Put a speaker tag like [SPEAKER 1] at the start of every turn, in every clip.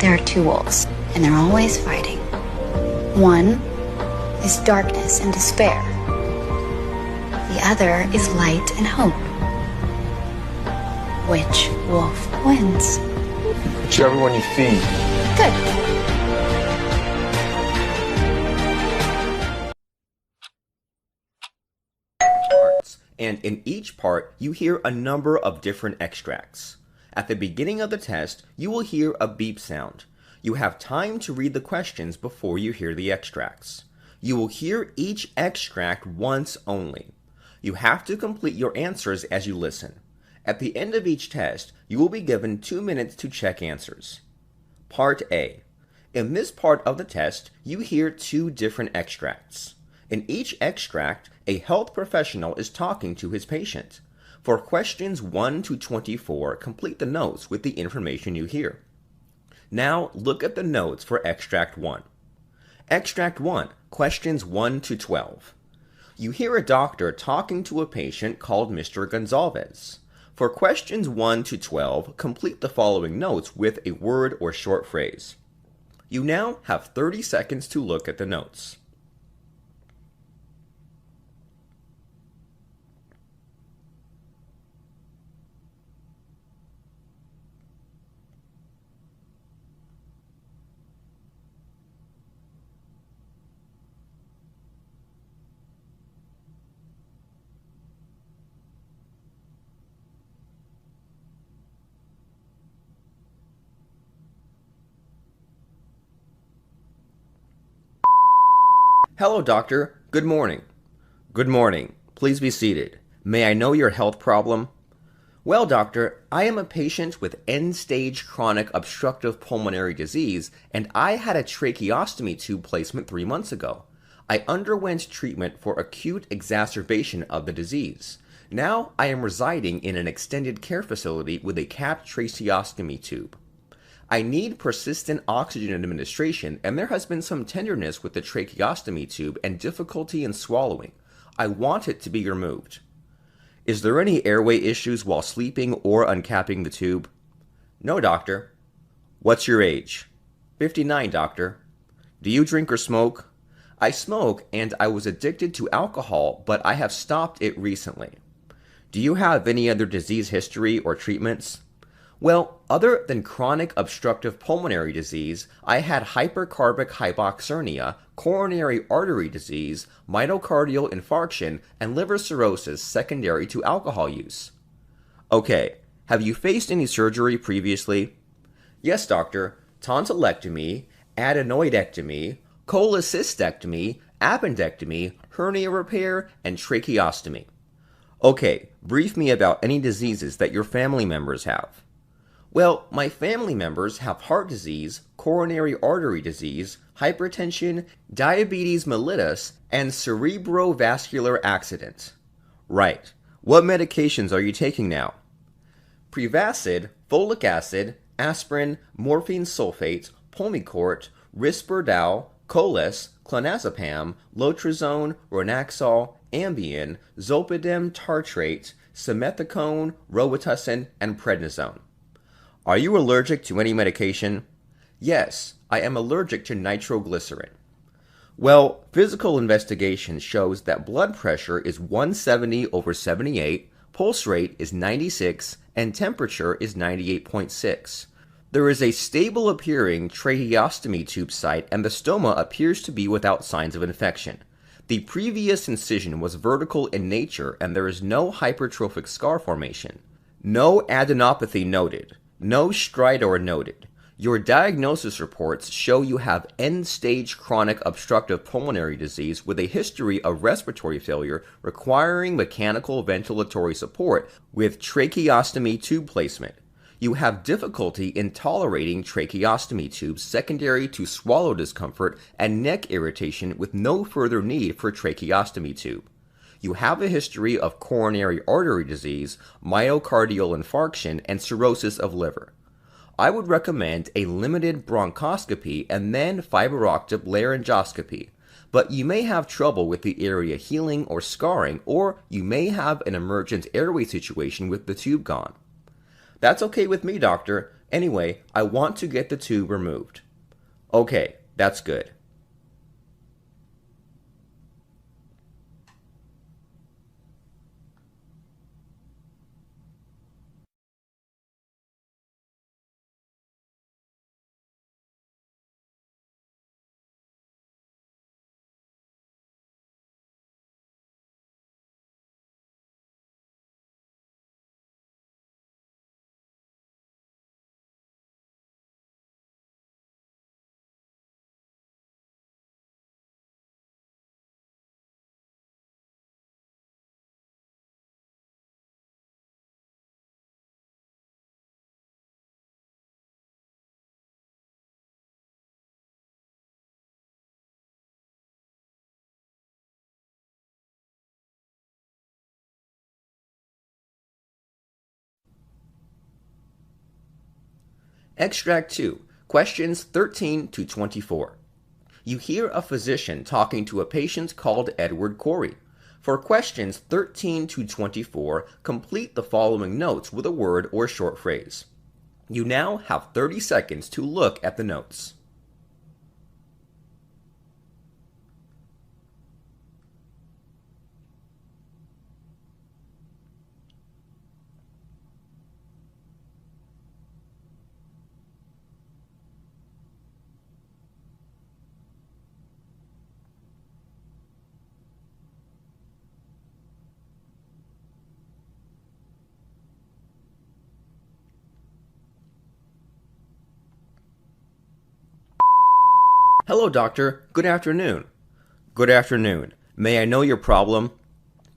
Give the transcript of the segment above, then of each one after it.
[SPEAKER 1] There are two wolves, and they're always fighting. One is darkness and despair. The other is light and hope. Which wolf wins?
[SPEAKER 2] Whichever one you feed.
[SPEAKER 1] Good.
[SPEAKER 3] And in each part, you hear a number of different extracts. At the beginning of the test, you will hear a beep sound. You have time to read the questions before you hear the extracts. You will hear each extract once only. You have to complete your answers as you listen. At the end of each test, you will be given 2 minutes to check answers. Part A. In this part of the test, you hear 2 different extracts. In each extract, a health professional is talking to his patient. For questions 1 to 24, complete the notes with the information you hear. Now, look at the notes for Extract 1. Extract 1, questions 1 to 12. You hear a doctor talking to a patient called Mr. Gonzalez. For questions 1 to 12, complete the following notes with a word or short phrase. You now have 30 seconds to look at the notes. Hello, doctor. Good morning. Good morning. Please be seated. May I know your health problem? Well, doctor, I am a patient with end-stage chronic obstructive pulmonary disease, and I had a tracheostomy tube placement 3 months ago. I underwent treatment for acute exacerbation of the disease. Now I am residing in an extended care facility with a capped tracheostomy tube. I need persistent oxygen administration, and there has been some tenderness with the tracheostomy tube and difficulty in swallowing. I want it to be removed. Is there any airway issues while sleeping or uncapping the tube? No, doctor. What's your age? 59, doctor. Do you drink or smoke? I smoke, and I was addicted to alcohol, but I have stopped it recently. Do you have any other disease history or treatments? Well, other than chronic obstructive pulmonary disease, I had hypercarbic hypoxemia, coronary artery disease, myocardial infarction, and liver cirrhosis secondary to alcohol use. Okay, have you faced any surgery previously? Yes, doctor. Tonsillectomy, adenoidectomy, cholecystectomy, appendectomy, hernia repair, and tracheostomy. Okay, brief me about any diseases that your family members have. Well, my family members have heart disease, coronary artery disease, hypertension, diabetes mellitus, and cerebrovascular accident. Right. What medications are you taking now? Prevacid, folic acid, aspirin, morphine sulfate, Pulmicort, Risperdal, Coles, clonazepam, Lotrazone, Ronaxol, Ambien, Zolpidem tartrate, Simethicone, Robitussin, and Prednisone. Are you allergic to any medication? Yes, I am allergic to nitroglycerin. Well, physical investigation shows that blood pressure is 170/78, pulse rate is 96, and temperature is 98.6. There is a stable appearing tracheostomy tube site, and the stoma appears to be without signs of infection. The previous incision was vertical in nature, and there is no hypertrophic scar formation. No adenopathy noted. No stridor noted. Your diagnosis reports show you have end-stage chronic obstructive pulmonary disease with a history of respiratory failure requiring mechanical ventilatory support with tracheostomy tube placement. You have difficulty in tolerating tracheostomy tubes secondary to swallow discomfort and neck irritation with no further need for tracheostomy tube. You have a history of coronary artery disease, myocardial infarction, and cirrhosis of liver. I would recommend a limited bronchoscopy and then fiberoptic laryngoscopy, but you may have trouble with the area healing or scarring, or you may have an emergent airway situation with the tube gone. That's okay with me, doctor. Anyway, I want to get the tube removed. Okay, that's good. Extract 2, questions 13 to 24. You hear a physician talking to a patient called Edward Corey. For questions 13 to 24, complete the following notes with a word or short phrase. You now have 30 seconds to look at the notes. Hello, doctor. Good afternoon. Good afternoon. May I know your problem?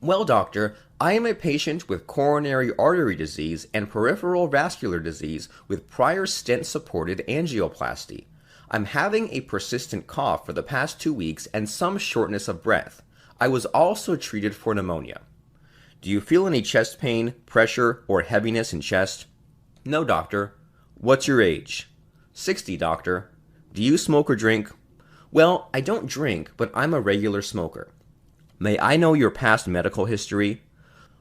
[SPEAKER 3] Well, doctor, I am a patient with coronary artery disease and peripheral vascular disease with prior stent-supported angioplasty. I'm having a persistent cough for the past 2 weeks and some shortness of breath. I was also treated for pneumonia. Do you feel any chest pain, pressure, or heaviness in chest? No, doctor. What's your age? 60, doctor. Do you smoke or drink? Well, I don't drink, but I'm a regular smoker. May I know your past medical history?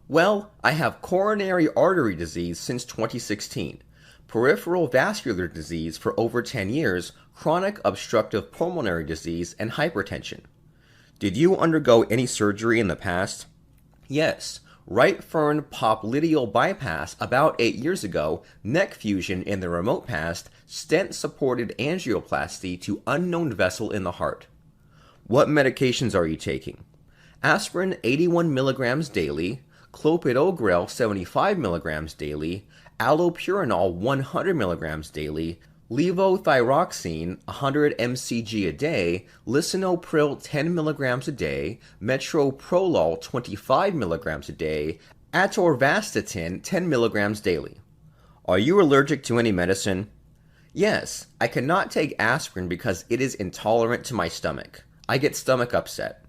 [SPEAKER 3] Well, I have coronary artery disease since 2016, peripheral vascular disease for over 10 years, chronic obstructive pulmonary disease, and hypertension. Did you undergo any surgery in the past? Yes. Right fern popliteal bypass about 8 years ago, neck fusion in the remote past, stent-supported angioplasty to unknown vessel in the heart. What medications are you taking? Aspirin 81 milligrams daily, clopidogrel 75 milligrams daily, allopurinol 100 milligrams daily, levothyroxine 100 mcg a day, lisinopril 10 milligrams a day, metoprolol 25 milligrams a day, atorvastatin 10 milligrams daily. Are you allergic to any medicine? Yes, I cannot take aspirin because it is intolerant to my stomach. I get stomach upset.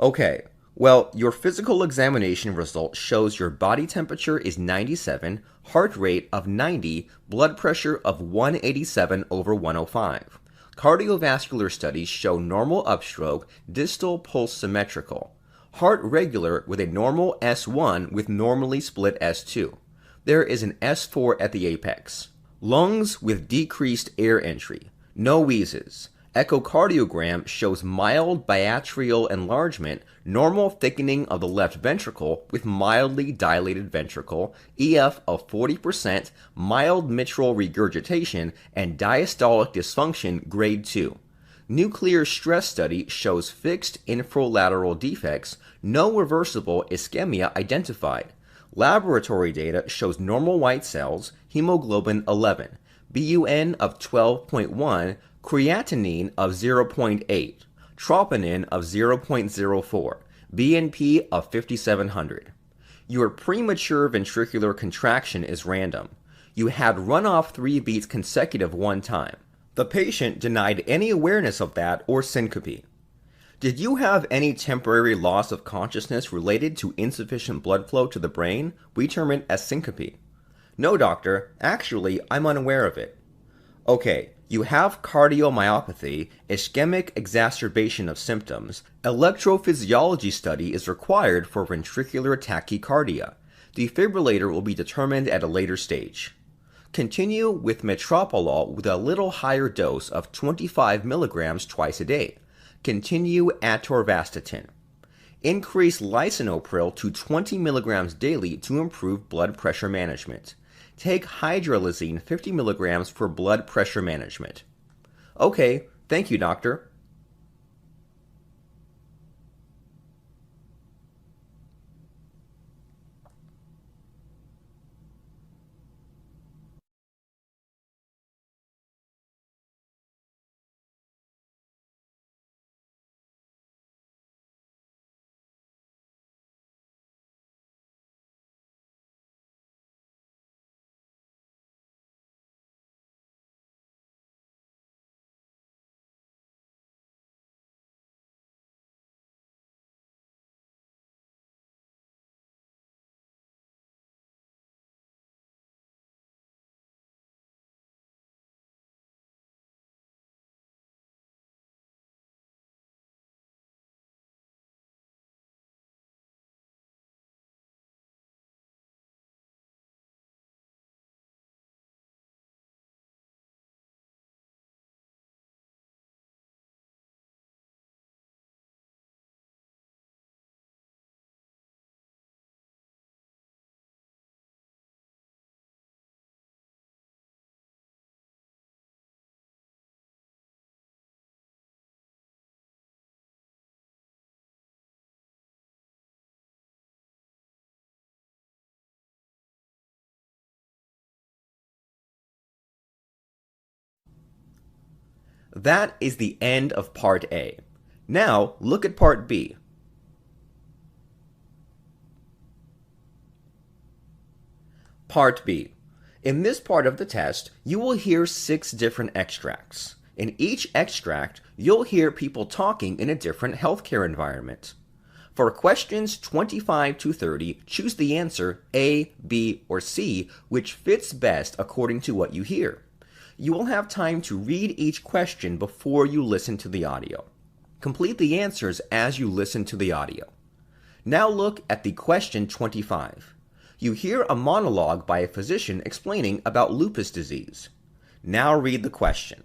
[SPEAKER 3] Okay, well, your physical examination result shows your body temperature is 97, heart rate of 90, blood pressure of 187 over 105. Cardiovascular studies show normal upstroke, distal pulse symmetrical. Heart regular with a normal S1 with normally split S2. There is an S4 at the apex. Lungs with decreased air entry. No wheezes. Echocardiogram shows mild biatrial enlargement, normal thickening of the left ventricle with mildly dilated ventricle, EF of 40%, mild mitral regurgitation, and diastolic dysfunction grade 2. Nuclear stress study shows fixed infralateral defects, no reversible ischemia identified. Laboratory data shows normal white cells, hemoglobin 11, BUN of 12.1, creatinine of 0.8, troponin of 0.04, BNP of 5700. Your premature ventricular contraction is random. You had runoff 3 beats consecutive one time. The patient denied any awareness of that or syncope. Did you have any temporary loss of consciousness related to insufficient blood flow to the brain? We term it as syncope. No, doctor. Actually, I'm unaware of it. Okay, you have cardiomyopathy, ischemic exacerbation of symptoms. Electrophysiology study is required for ventricular tachycardia. Defibrillator will be determined at a later stage. Continue with metoprolol with a little higher dose of 25 milligrams twice a day. Continue atorvastatin. Increase lisinopril to 20 milligrams daily to improve blood pressure management. Take hydralazine 50 milligrams for blood pressure management. Okay, thank you, doctor. That is the end of Part A. Now, look at Part B. Part B. In this part of the test, you will hear 6 different extracts. In each extract, you'll hear people talking in a different healthcare environment. For questions 25 to 30, choose the answer A, B, or C, which fits best according to what you hear. You will have time to read each question before you listen to the audio. Complete the answers as you listen to the audio. Now look at the question 25. You hear a monologue by a physician explaining about lupus disease. Now read the question.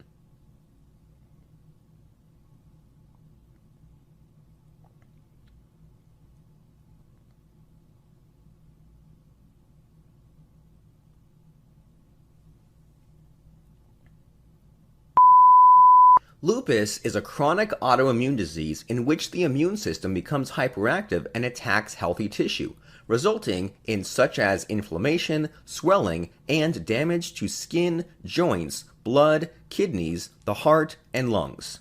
[SPEAKER 3] Lupus is a chronic autoimmune disease in which the immune system becomes hyperactive and attacks healthy tissue, resulting in such as inflammation, swelling, and damage to skin, joints, blood, kidneys, the heart, and lungs.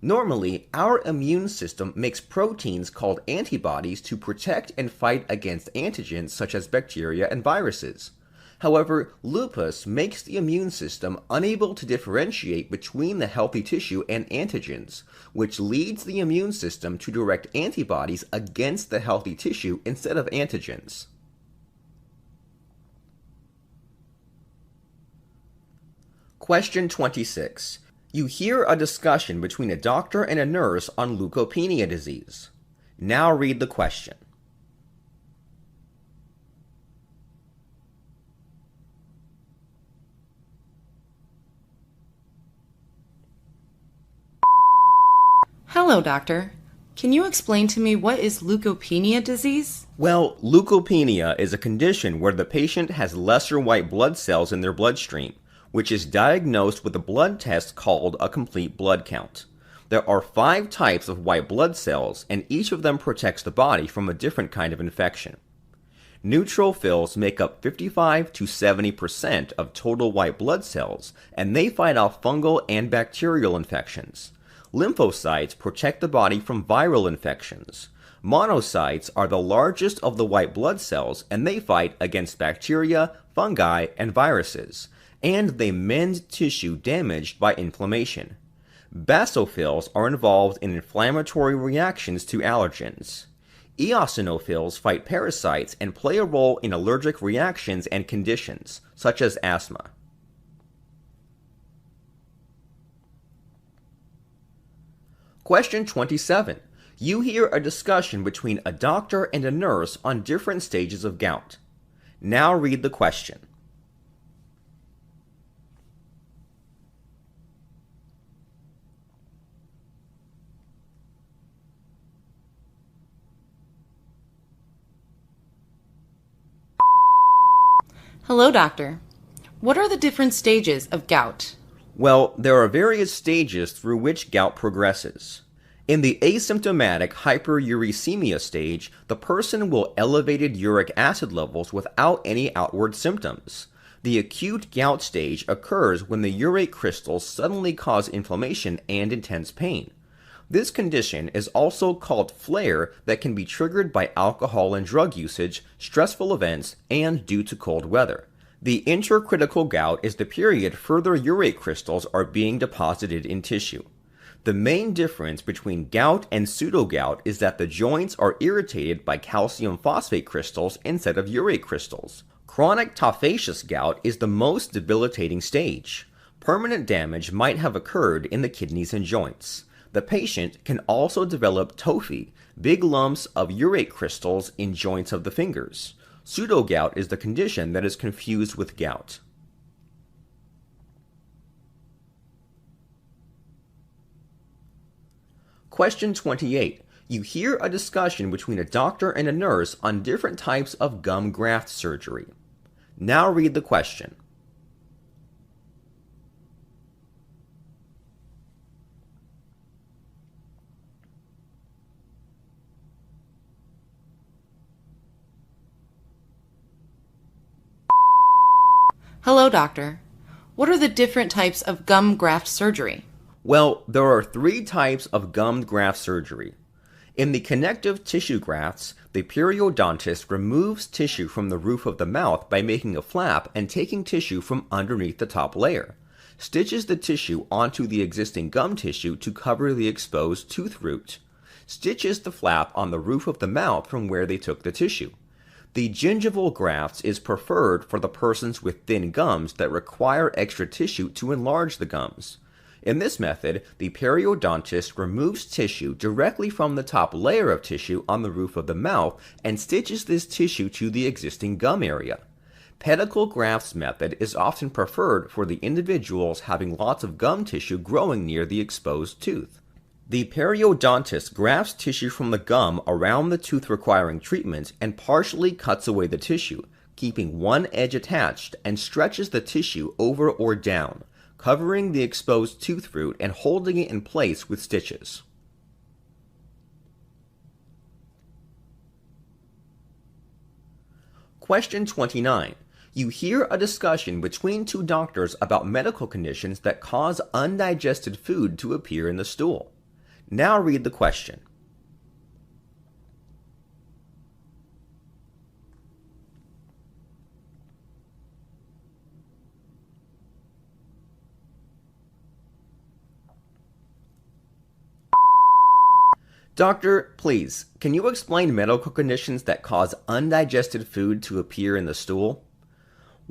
[SPEAKER 3] Normally, our immune system makes proteins called antibodies to protect and fight against antigens such as bacteria and viruses. However, lupus makes the immune system unable to differentiate between the healthy tissue and antigens, which leads the immune system to direct antibodies against the healthy tissue instead of antigens. Question 26. You hear a discussion between a doctor and a nurse on leukopenia disease. Now read the question.
[SPEAKER 4] Hello, doctor. Can you explain to me what is leukopenia disease?
[SPEAKER 3] Well, leukopenia is a condition where the patient has lesser white blood cells in their bloodstream, which is diagnosed with a blood test called a complete blood count. There are 5 types of white blood cells, and each of them protects the body from a different kind of infection. Neutrophils make up 55 to 70% of total white blood cells, and they fight off fungal and bacterial infections. Lymphocytes protect the body from viral infections. Monocytes are the largest of the white blood cells, and they fight against bacteria, fungi, and viruses, and they mend tissue damaged by inflammation. Basophils are involved in inflammatory reactions to allergens. Eosinophils fight parasites and play a role in allergic reactions and conditions, such as asthma. Question 27. You hear a discussion between a doctor and a nurse on different stages of gout. Now read the question.
[SPEAKER 4] Hello, doctor. What are the different stages of gout?
[SPEAKER 3] Well, there are various stages through which gout progresses. In the asymptomatic hyperuricemia stage, the person will elevated uric acid levels without any outward symptoms. The acute gout stage occurs when the urate crystals suddenly cause inflammation and intense pain. This condition is also called flare that can be triggered by alcohol and drug usage, stressful events, and due to cold weather. The intercritical gout is the period further urate crystals are being deposited in tissue. The main difference between gout and pseudogout is that the joints are irritated by calcium phosphate crystals instead of urate crystals. Chronic tophaceous gout is the most debilitating stage. Permanent damage might have occurred in the kidneys and joints. The patient can also develop tophi, big lumps of urate crystals in joints of the fingers. Pseudogout is the condition that is confused with gout. Question 28. You hear a discussion between a doctor and a nurse on different types of gum graft surgery. Now read the question.
[SPEAKER 4] Hello, doctor. What are the different types of gum graft surgery?
[SPEAKER 3] Well, there are three types of gum graft surgery. In the connective tissue grafts, the periodontist removes tissue from the roof of the mouth by making a flap and taking tissue from underneath the top layer. Stitches the tissue onto the existing gum tissue to cover the exposed tooth root. Stitches the flap on the roof of the mouth from where they took the tissue. The gingival grafts is preferred for the persons with thin gums that require extra tissue to enlarge the gums. In this method, the periodontist removes tissue directly from the top layer of tissue on the roof of the mouth and stitches this tissue to the existing gum area. Pedicle grafts method is often preferred for the individuals having lots of gum tissue growing near the exposed tooth. The periodontist grafts tissue from the gum around the tooth requiring treatment and partially cuts away the tissue, keeping one edge attached, and stretches the tissue over or down, covering the exposed tooth root and holding it in place with stitches. Question 29. You hear a discussion between two doctors about medical conditions that cause undigested food to appear in the stool. Now read the question. Doctor, please, can you explain medical conditions that cause undigested food to appear in the stool?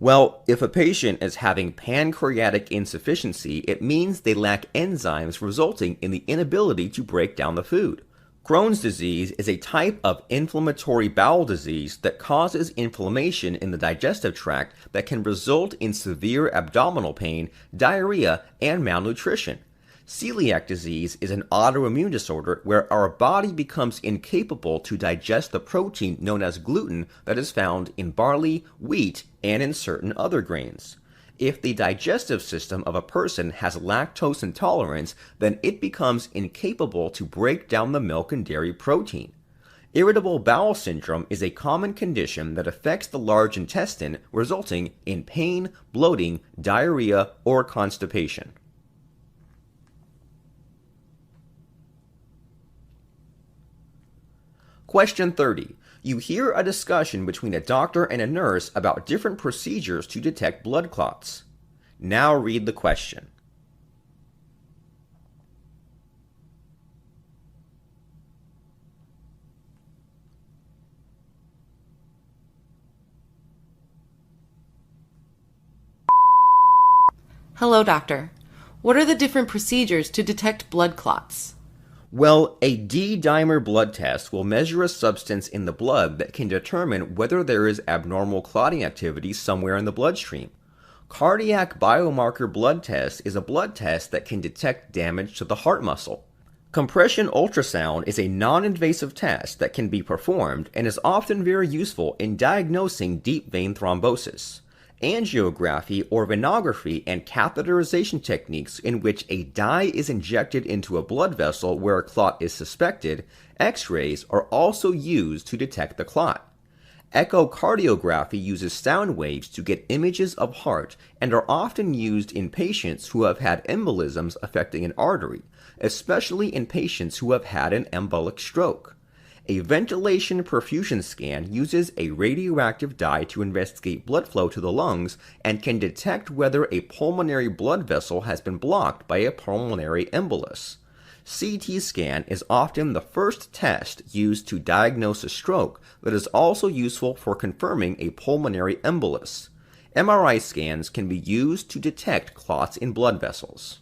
[SPEAKER 3] Well, if a patient is having pancreatic insufficiency, it means they lack enzymes resulting in the inability to break down the food. Crohn's disease is a type of inflammatory bowel disease that causes inflammation in the digestive tract that can result in severe abdominal pain, diarrhea, and malnutrition. Celiac disease is an autoimmune disorder where our body becomes incapable to digest the protein known as gluten that is found in barley, wheat, and in certain other grains. If the digestive system of a person has lactose intolerance, then it becomes incapable to break down the milk and dairy protein. Irritable bowel syndrome is a common condition that affects the large intestine, resulting in pain, bloating, diarrhea, or constipation. Question 30. You hear a discussion between a doctor and a nurse about different procedures to detect blood clots. Now read the question.
[SPEAKER 4] Hello, doctor. What are the different procedures to detect blood clots?
[SPEAKER 3] Well, a D-dimer blood test will measure a substance in the blood that can determine whether there is abnormal clotting activity somewhere in the bloodstream. Cardiac biomarker blood test is a blood test that can detect damage to the heart muscle. Compression ultrasound is a non-invasive test that can be performed and is often very useful in diagnosing deep vein thrombosis. angiography or venography, and catheterization techniques in which a dye is injected into a blood vessel where a clot is suspected, X-rays are also used to detect the clot. Echocardiography uses sound waves to get images of heart and are often used in patients who have had embolisms affecting an artery, especially in patients who have had an embolic stroke. A ventilation perfusion scan uses a radioactive dye to investigate blood flow to the lungs and can detect whether a pulmonary blood vessel has been blocked by a pulmonary embolus. CT scan is often the first test used to diagnose a stroke, but is also useful for confirming a pulmonary embolus. MRI scans can be used to detect clots in blood vessels.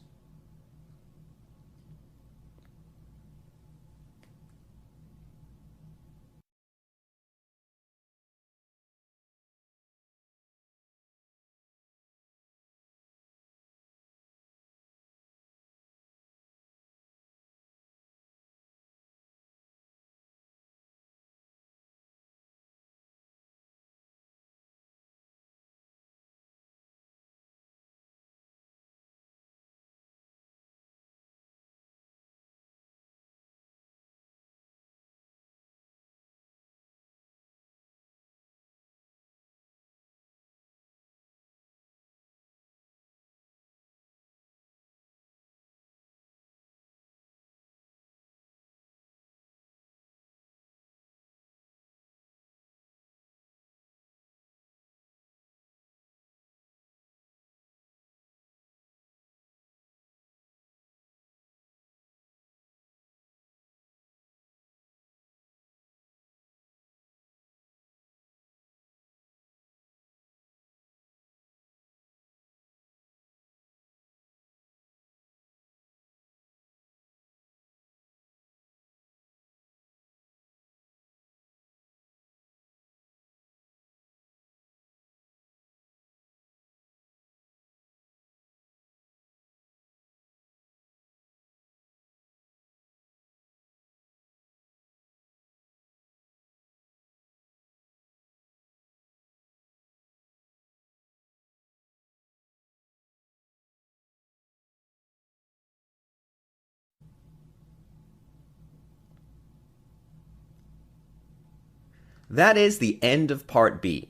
[SPEAKER 3] That is the end of Part B.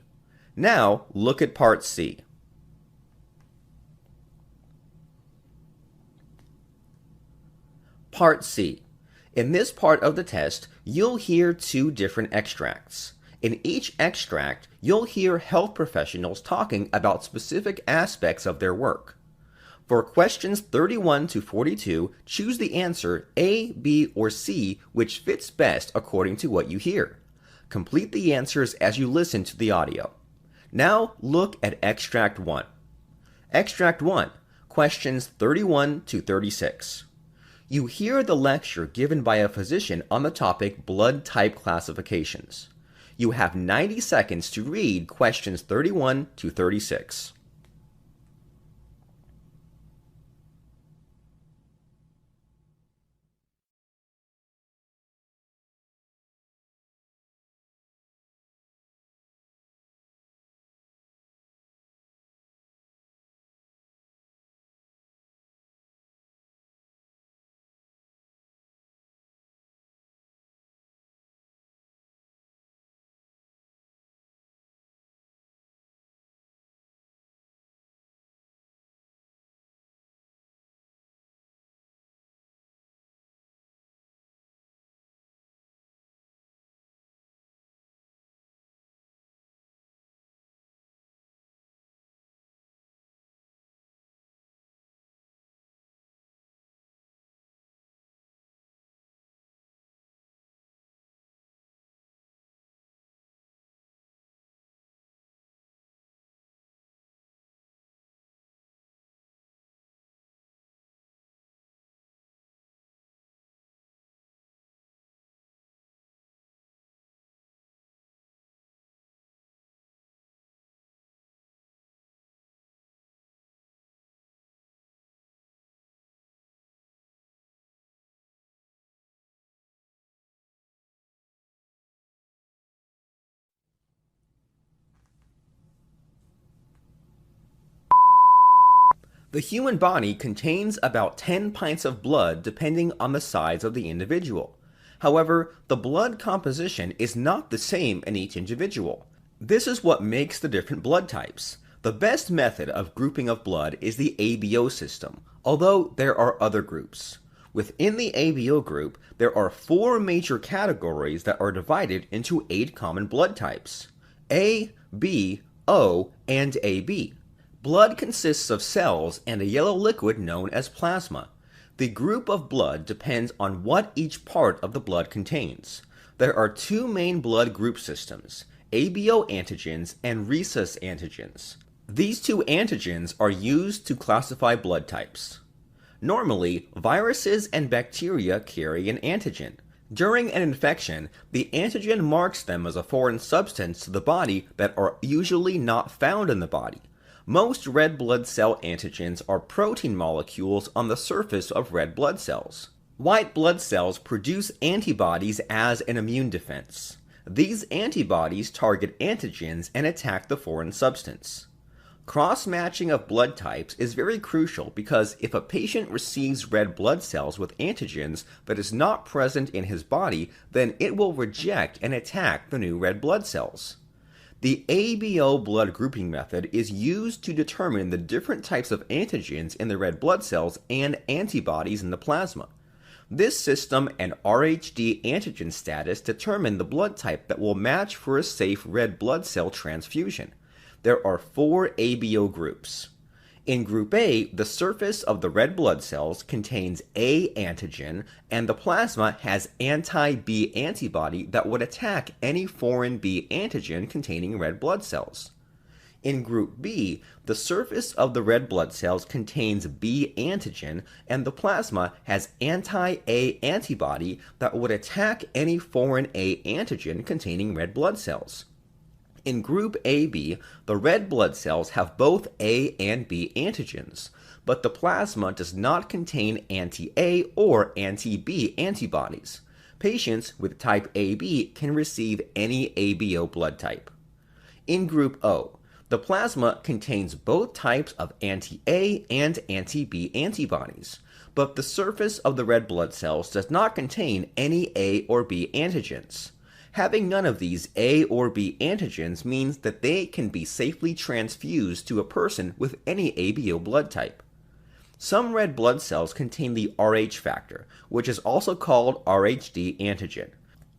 [SPEAKER 3] Now look at Part C. Part C. In this part of the test, you'll hear two different extracts. In each extract, you'll hear health professionals talking about specific aspects of their work. For questions 31 to 42, choose the answer A, B, or C which fits best according to what you hear. Complete the answers as you listen to the audio. Now look at Extract 1. Extract 1, questions 31 to 36. You hear the lecture given by a physician on the topic blood type classifications. You have 90 seconds to read questions 31 to 36. The human body contains about 10 pints of blood depending on the size of the individual. However, the blood composition is not the same in each individual. This is what makes the different blood types. The best method of grouping of blood is the ABO system, although there are other groups. Within the ABO group, there are 4 major categories that are divided into 8 common blood types: A, B, O, and AB. Blood consists of cells and a yellow liquid known as plasma. The group of blood depends on what each part of the blood contains. There are 2 main blood group systems: ABO antigens and rhesus antigens. These 2 antigens are used to classify blood types. Normally, viruses and bacteria carry an antigen. During an infection, the antigen marks them as a foreign substance to the body that are usually not found in the body. Most red blood cell antigens are protein molecules on the surface of red blood cells. White blood cells produce antibodies as an immune defense. These antibodies target antigens and attack the foreign substance. Cross-matching of blood types is very crucial because if a patient receives red blood cells with antigens that is not present in his body, then it will reject and attack the new red blood cells. The ABO blood grouping method is used to determine the different types of antigens in the red blood cells and antibodies in the plasma. This system and RHD antigen status determine the blood type that will match for a safe red blood cell transfusion. There are 4 ABO groups. In Group A, the surface of the red blood cells contains A antigen, and the plasma has anti-B antibody that would attack any foreign B antigen containing red blood cells. In Group B, the surface of the red blood cells contains B antigen, and the plasma has anti-A antibody that would attack any foreign A antigen containing red blood cells. In Group AB, the red blood cells have both A and B antigens, but the plasma does not contain anti-A or anti-B antibodies. Patients with type AB can receive any ABO blood type. In Group O, the plasma contains both types of anti-A and anti-B antibodies, but the surface of the red blood cells does not contain any A or B antigens. Having none of these A or B antigens means that they can be safely transfused to a person with any ABO blood type. Some red blood cells contain the Rh factor, which is also called RHD antigen.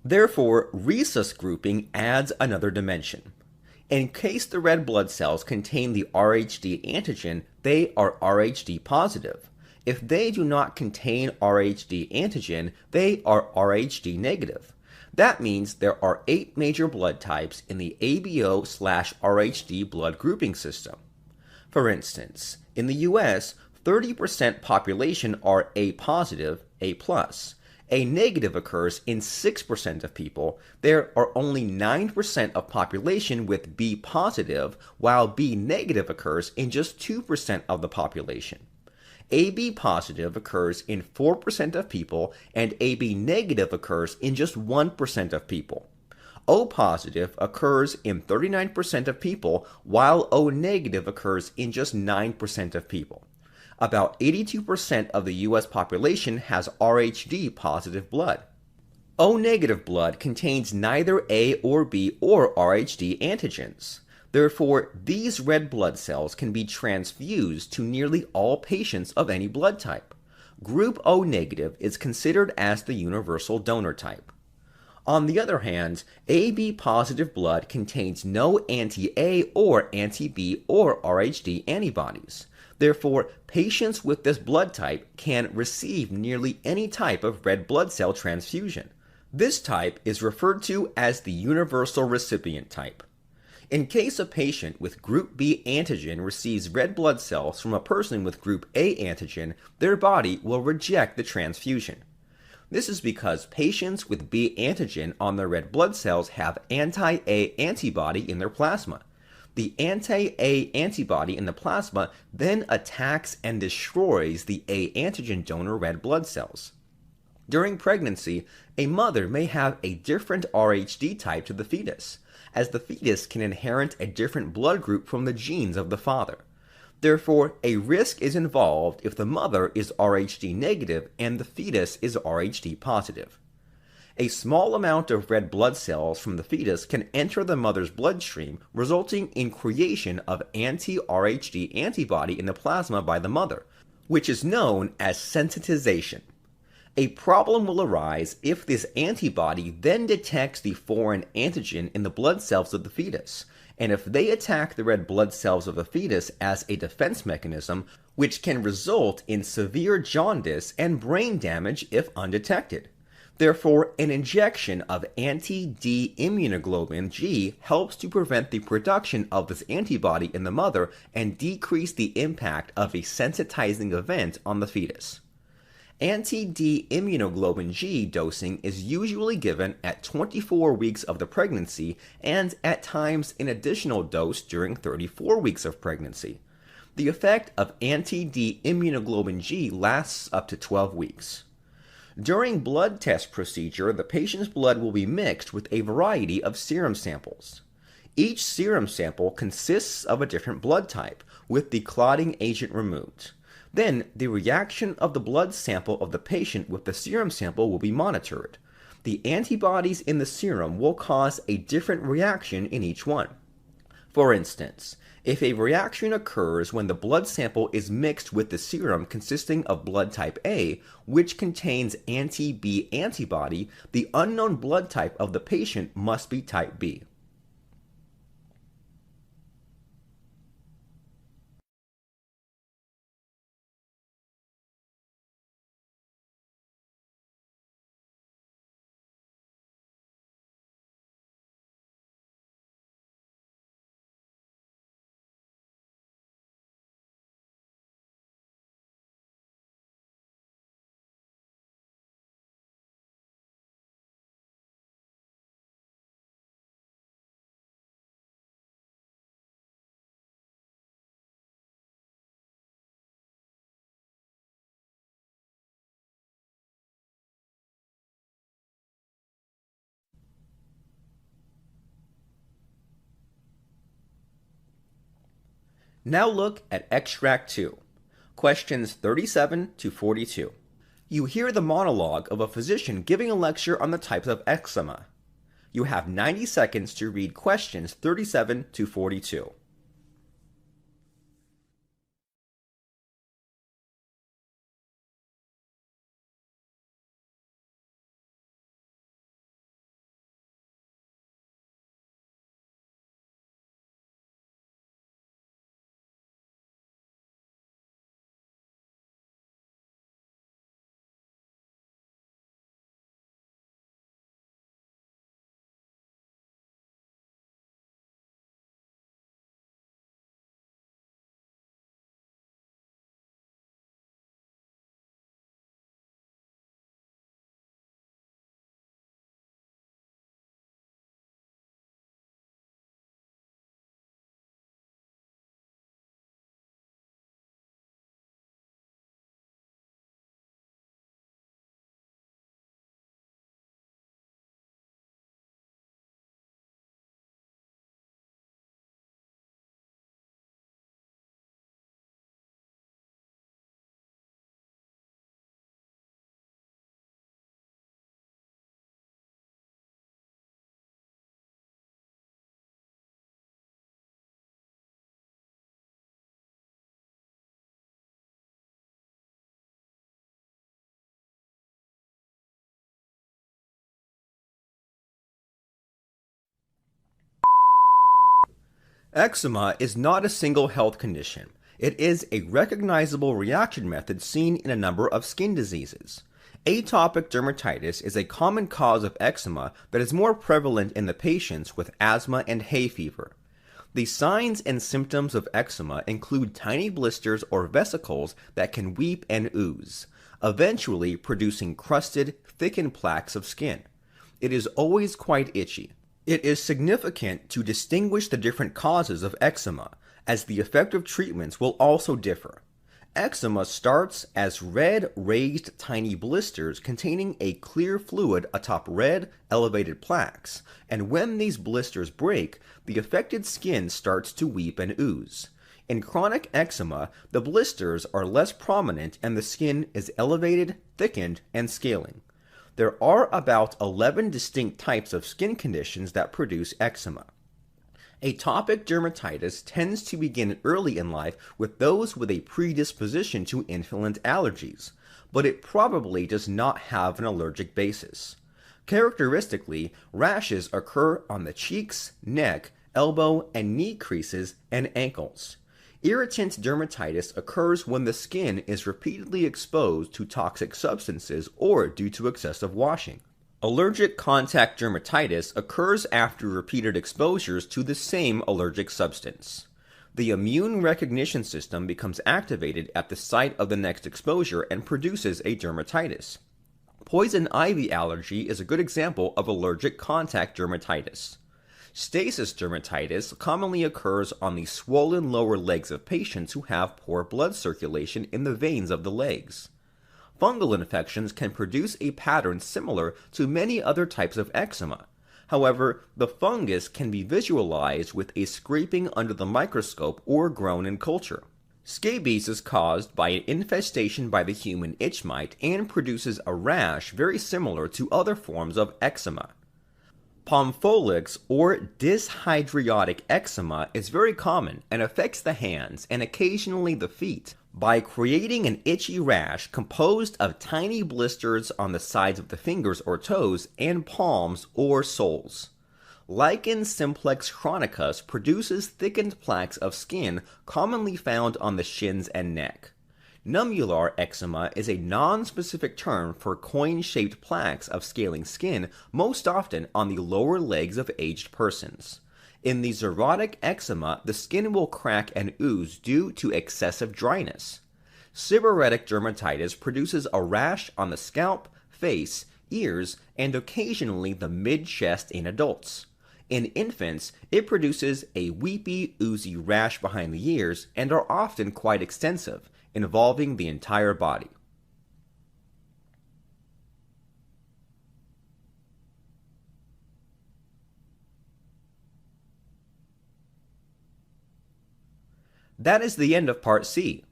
[SPEAKER 3] Therefore, rhesus grouping adds another dimension. In case the red blood cells contain the RHD antigen, they are RHD positive. If they do not contain RHD antigen, they are RHD negative. That means there are 8 major blood types in the ABO/RHD blood grouping system. For instance, in the US, 30% population are A positive, A+. A negative occurs in 6% of people. There are only 9% of population with B positive, while B negative occurs in just 2% of the population. AB positive occurs in 4% of people, and AB negative occurs in just 1% of people. O positive occurs in 39% of people, while O negative occurs in just 9% of people. About 82% of the US population has RHD positive blood. O negative blood contains neither A or B or RHD antigens. Therefore, these red blood cells can be transfused to nearly all patients of any blood type. Group O negative is considered as the universal donor type. On the other hand, AB positive blood contains no anti-A or anti-B or RHD antibodies. Therefore, patients with this blood type can receive nearly any type of red blood cell transfusion. This type is referred to as the universal recipient type. In case a patient with Group B antigen receives red blood cells from a person with Group A antigen, their body will reject the transfusion. This is because patients with B antigen on their red blood cells have anti-A antibody in their plasma. The anti-A antibody in the plasma then attacks and destroys the A antigen donor red blood cells. During pregnancy, a mother may have a different RHD type to the fetus, as the fetus can inherit a different blood group from the genes of the father. Therefore, a risk is involved if the mother is Rhd negative and the fetus is Rhd positive. A small amount of red blood cells from the fetus can enter the mother's bloodstream, resulting in creation of anti-Rhd antibody in the plasma by the mother, which is known as sensitization. A problem will arise if this antibody then detects the foreign antigen in the blood cells of the fetus, and if they attack the red blood cells of the fetus as a defense mechanism, which can result in severe jaundice and brain damage if undetected. Therefore, an injection of anti-D immunoglobulin G helps to prevent the production of this antibody in the mother and decrease the impact of a sensitizing event on the fetus. Anti-D immunoglobulin G dosing is usually given at 24 weeks of the pregnancy and at times an additional dose during 34 weeks of pregnancy. The effect of anti-D immunoglobulin G lasts up to 12 weeks. During blood test procedure, the patient's blood will be mixed with a variety of serum samples. Each serum sample consists of a different blood type, with the clotting agent removed. Then, the reaction of the blood sample of the patient with the serum sample will be monitored. The antibodies in the serum will cause a different reaction in each one. For instance, if a reaction occurs when the blood sample is mixed with the serum consisting of blood type A, which contains anti-B antibody, the unknown blood type of the patient must be type B. Now look at Extract 2, questions 37 to 42. You hear the monologue of a physician giving a lecture on the types of eczema. You have 90 seconds to read questions 37 to 42. Eczema is not a single health condition. It is a recognizable reaction method seen in a number of skin diseases. Atopic dermatitis is a common cause of eczema that is more prevalent in the patients with asthma and hay fever. The signs and symptoms of eczema include tiny blisters or vesicles that can weep and ooze, eventually producing crusted, thickened plaques of skin. It is always quite itchy. It is significant to distinguish the different causes of eczema, as the effective treatments will also differ. Eczema starts as red, raised tiny blisters containing a clear fluid atop red, elevated plaques, and when these blisters break, the affected skin starts to weep and ooze. In chronic eczema, the blisters are less prominent and the skin is elevated, thickened, and scaling. There are about 11 distinct types of skin conditions that produce eczema. Atopic dermatitis tends to begin early in life with those with a predisposition to inhalant allergies, but it probably does not have an allergic basis. Characteristically, rashes occur on the cheeks, neck, elbow, and knee creases, and ankles. Irritant dermatitis occurs when the skin is repeatedly exposed to toxic substances or due to excessive washing. Allergic contact dermatitis occurs after repeated exposures to the same allergic substance. The immune recognition system becomes activated at the site of the next exposure and produces a dermatitis. Poison ivy allergy is a good example of allergic contact dermatitis. Stasis dermatitis commonly occurs on the swollen lower legs of patients who have poor blood circulation in the veins of the legs. Fungal infections can produce a pattern similar to many other types of eczema. However, the fungus can be visualized with a scraping under the microscope or grown in culture. Scabies is caused by an infestation by the human itch mite and produces a rash very similar to other forms of eczema. Pompholyx or dyshydrotic eczema is very common and affects the hands and occasionally the feet by creating an itchy rash composed of tiny blisters on the sides of the fingers or toes and palms or soles. Lichen simplex chronicus produces thickened plaques of skin commonly found on the shins and neck. Nummular eczema is a non-specific term for coin-shaped plaques of scaling skin, most often on the lower legs of aged persons. In the xerotic eczema, the skin will crack and ooze due to excessive dryness. Seborrheic dermatitis produces a rash on the scalp, face, ears, and occasionally the mid-chest in adults. In infants, it produces a weepy, oozy rash behind the ears and are often quite extensive, involving the entire body. That is the end of Part C.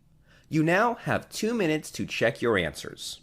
[SPEAKER 3] You now have 2 minutes to check your answers.